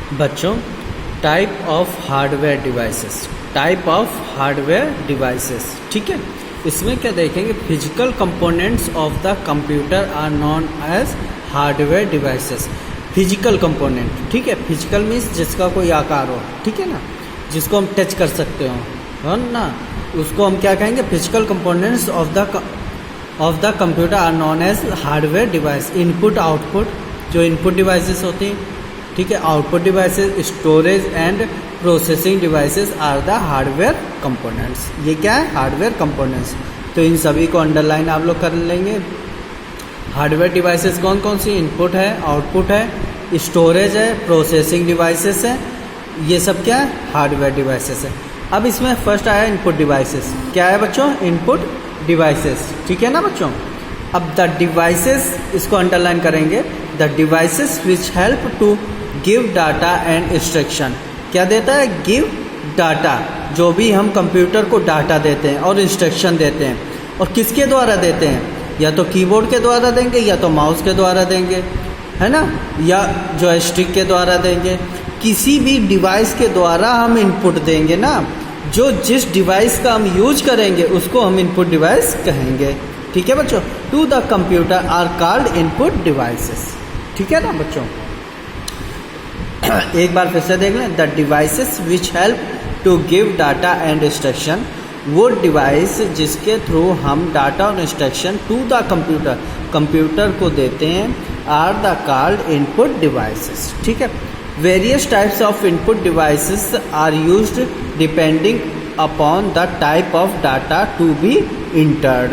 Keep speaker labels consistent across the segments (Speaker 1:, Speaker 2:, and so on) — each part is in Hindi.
Speaker 1: बच्चों, टाइप ऑफ हार्डवेयर डिवाइसेस, ठीक है। इसमें क्या देखेंगे, physical components of the computer are known as hardware devices. Physical component, ठीक है। फिजिकल मीन्स जिसका कोई आकार हो, ठीक है ना, जिसको हम टच कर सकते हो ना, उसको हम क्या कहेंगे, physical components of the computer are known as hardware device. Input output, जो इनपुट डिवाइसेस होती हैं, ठीक है। Output devices, storage and processing devices are the hardware components. ये क्या है, हार्डवेयर कंपोनेंट्स। तो इन सभी को अंडरलाइन आप लोग कर लेंगे। हार्डवेयर डिवाइसेस कौन कौन सी, इनपुट है, आउटपुट है, स्टोरेज है, प्रोसेसिंग डिवाइसेस है, ये सब क्या है, हार्डवेयर डिवाइसेस है। अब इसमें फर्स्ट आया इनपुट डिवाइसेस। क्या है बच्चों, इनपुट डिवाइसेस, ठीक है ना बच्चों। अब द डिवाइसेस, इसको अंडरलाइन करेंगे, the devices which help to give data and instruction. क्या देता है, गिव डाटा, जो भी हम कंप्यूटर को डाटा देते हैं और इंस्ट्रक्शन देते हैं, और किसके द्वारा देते हैं, या तो कीबोर्ड के द्वारा देंगे, या तो माउस के द्वारा देंगे, है ना, या जॉयस्टिक के द्वारा देंगे। किसी भी डिवाइस के द्वारा हम इनपुट देंगे ना, जो जिस डिवाइस का हम यूज करेंगे उसको हम इनपुट डिवाइस कहेंगे, ठीक है बच्चों। To the computer are called input devices, ठीक है ना बच्चों। एक बार फिर से देख लें, the devices which help to give data and instruction. वो डिवाइस जिसके थ्रू हम डाटा और इंस्ट्रक्शन टू द कंप्यूटर को देते हैं, are the called input devices, ठीक है। Various types of input devices are used depending upon the type of data to be entered.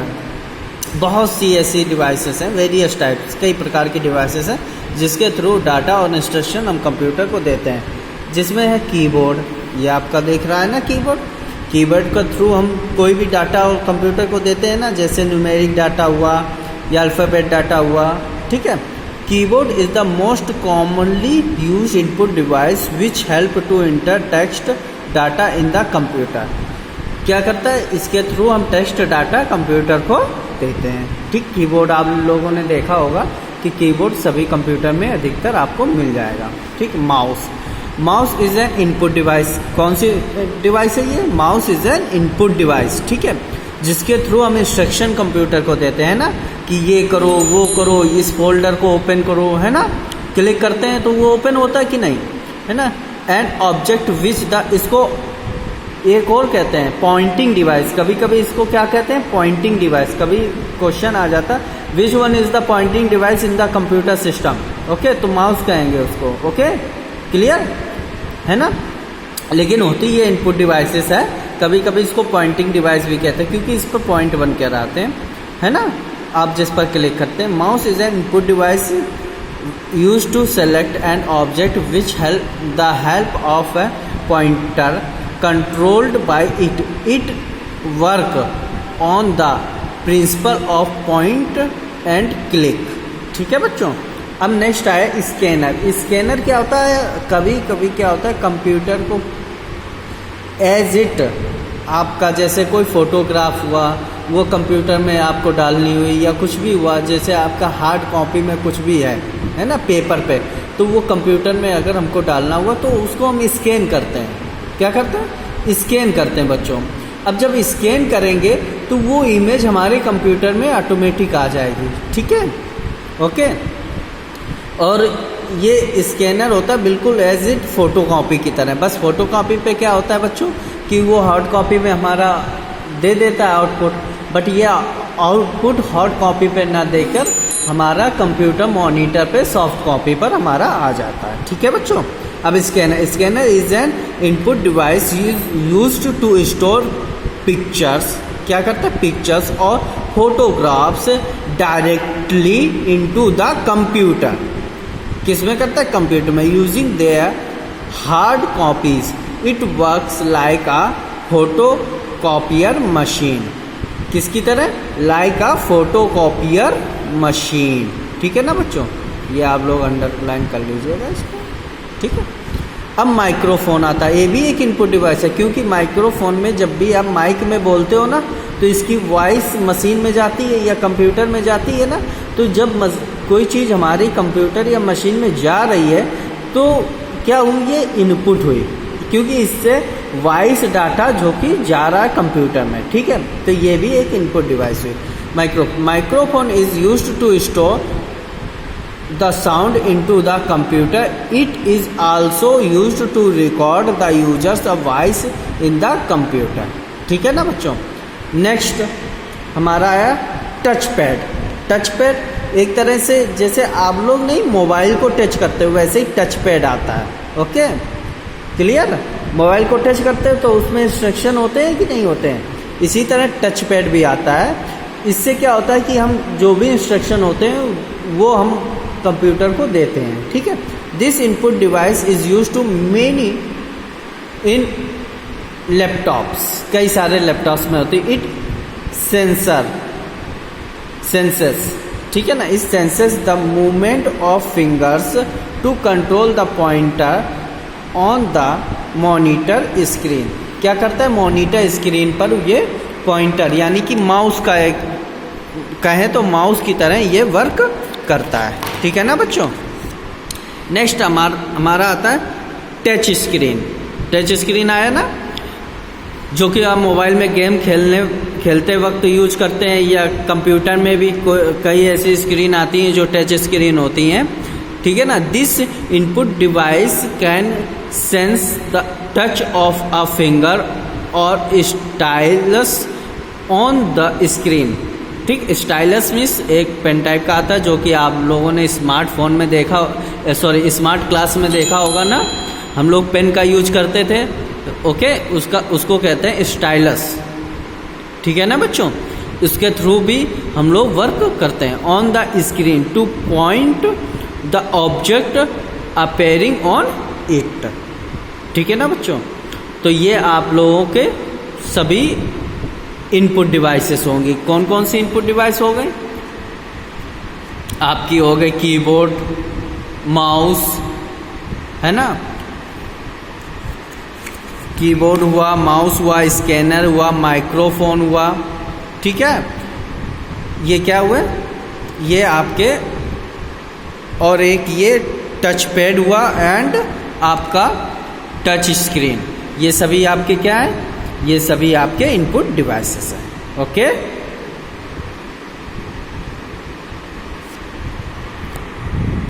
Speaker 1: बहुत सी ऐसी डिवाइसेस हैं, वेरियस टाइप्स, कई प्रकार की डिवाइसेस हैं जिसके थ्रू डाटा और इंस्ट्रक्शन हम कंप्यूटर को देते हैं। जिसमें है कीबोर्ड, ये आपका देख रहा है ना कीबोर्ड के थ्रू हम कोई भी डाटा और कंप्यूटर को देते हैं ना, जैसे न्यूमेरिक डाटा हुआ या अल्फ़ाबेट डाटा हुआ, ठीक है। Keyboard is the most commonly use input device which help to enter text data in the computer. क्या करता है, इसके थ्रू हम टेक्स्ट डाटा कंप्यूटर को देते हैं, ठीक। कीबोर्ड आप लोगों ने देखा होगा कि कीबोर्ड सभी कंप्यूटर में अधिकतर आपको मिल जाएगा, ठीक। Mouse is an input device. कौन सी डिवाइस है ये, mouse is an input device, ठीक है, जिसके थ्रू हम इंस्ट्रक्शन कंप्यूटर को देते हैं ना, कि ये करो, वो करो, इस फोल्डर को ओपन करो, है ना। क्लिक करते हैं तो वो ओपन होता है कि नहीं, है ना। एंड ऑब्जेक्ट विच द, इसको एक और कहते हैं पॉइंटिंग डिवाइस। कभी कभी इसको क्या कहते हैं, पॉइंटिंग डिवाइस। कभी क्वेश्चन आ जाता, which one is the pointing device in the computer system, okay, तो माउस कहेंगे उसको, ओके, क्लियर है ना। लेकिन होती ये इनपुट डिवाइसेस है, कभी कभी इसको पॉइंटिंग डिवाइस भी कहते हैं, क्योंकि इस पर पॉइंट बन के आते हैं, है ना। आप जिस पर क्लिक करते हैं, mouse is an input device use to select an object which help the help of a pointer controlled by it work on the principle of point and click, ठीक है बच्चों। अब नेक्स्ट आया स्कैनर क्या होता है, कभी कभी क्या होता है, कंप्यूटर को एज इट, आपका जैसे कोई फोटोग्राफ हुआ, वो कंप्यूटर में आपको डालनी हुई, या कुछ भी हुआ, जैसे आपका हार्ड कॉपी में कुछ भी है ना, पेपर पे, तो वो कंप्यूटर में अगर हमको डालना हुआ तो उसको हम स्कैन करते हैं। क्या करते हैं, स्कैन करते हैं बच्चों। अब जब स्कैन करेंगे तो वो इमेज हमारे कंप्यूटर में ऑटोमेटिक आ जाएगी, ठीक है, ओके। और ये स्कैनर होता है बिल्कुल एज इट फोटोकॉपी की तरह। बस फोटोकॉपी पे क्या होता है बच्चों, कि वो हार्ड कॉपी में हमारा दे देता है आउटपुट, बट ये आउटपुट हार्ड कॉपी पे ना देकर हमारा कंप्यूटर मॉनिटर पे सॉफ्ट कॉपी पर हमारा आ जाता है, ठीक है बच्चों। अब scanner is an input device used to store pictures. क्या करता है, पिक्चर्स और photographs directly into the computer. किसमें करता है, कंप्यूटर में, using their hard copies. It works like a photo copier machine. किसकी तरह, like a photo copier machine, ठीक है ना बच्चों। ये आप लोग अंडरलाइन कर लीजिएगा इसको, ठीक है। अब माइक्रोफोन आता है, ये भी एक इनपुट डिवाइस है, क्योंकि माइक्रोफोन में जब भी आप माइक में बोलते हो ना, तो इसकी वॉइस मशीन में जाती है या कंप्यूटर में जाती है ना। तो जब कोई चीज़ हमारी कंप्यूटर या मशीन में जा रही है तो क्या हुई, ये इनपुट हुई, क्योंकि इससे वॉइस डाटा जो कि जा रहा है कंप्यूटर में, ठीक है। तो ये भी एक इनपुट डिवाइस हुई। Microphone is used to store the sound into the computer. It is also used to record the user's voice in the computer, ठीक है ना बच्चों। नेक्स्ट हमारा है टच पैड। टच पैड एक तरह से जैसे आप लोग नहीं मोबाइल को टच करते हो वैसे ही टच पैड आता है, ओके क्लियर। मोबाइल को टच करते हो तो उसमें इंस्ट्रक्शन होते हैं कि नहीं होते हैं, इसी तरह टच पैड भी आता है। इससे क्या होता है कि हम जो भी इंस्ट्रक्शन होते हैं वो हम कंप्यूटर को देते हैं, ठीक है। This input device is use to many in laptops, कई सारे लैपटॉप्स में होती है। इट सेंसर्स, ठीक है ना, इस sensors the movement of fingers to control the pointer on the monitor screen. क्या करता है, मॉनिटर स्क्रीन पर ये पॉइंटर यानी कि माउस का एक कहें तो माउस की तरह ये वर्क करता है, ठीक है ना बच्चों। नेक्स्ट हमारा आता है टच स्क्रीन। टच स्क्रीन आया ना, जो कि आप मोबाइल में गेम खेलते वक्त यूज करते हैं, या कंप्यूटर में भी कई ऐसी स्क्रीन आती हैं जो टच स्क्रीन होती हैं, ठीक है ना। This input device can sense the touch of a finger और स्टाइलस ऑन द स्क्रीन, ठीक। स्टाइलस मीन्स एक पेन टाइप का आता है जो कि आप लोगों ने स्मार्टफोन में देखा, सॉरी स्मार्ट क्लास में देखा होगा ना, हम लोग पेन का यूज करते थे, ओके उसको कहते हैं स्टाइलस, ठीक है ना बच्चों। इसके थ्रू भी हम लोग वर्क करते हैं। On the screen two point the object appearing on it, ठीक है ना बच्चों। तो ये आप लोगों के सभी इनपुट डिवाइसेस होंगी। कौन कौन सी इनपुट डिवाइस हो गई आपकी, हो गई कीबोर्ड, माउस, है ना, कीबोर्ड हुआ, माउस हुआ, स्कैनर हुआ, माइक्रोफोन हुआ, ठीक है। ये क्या हुए, ये आपके, और एक ये टच पैड हुआ एंड आपका टच स्क्रीन, ये सभी आपके क्या है, ये सभी आपके इनपुट डिवाइसेस हैं, ओके।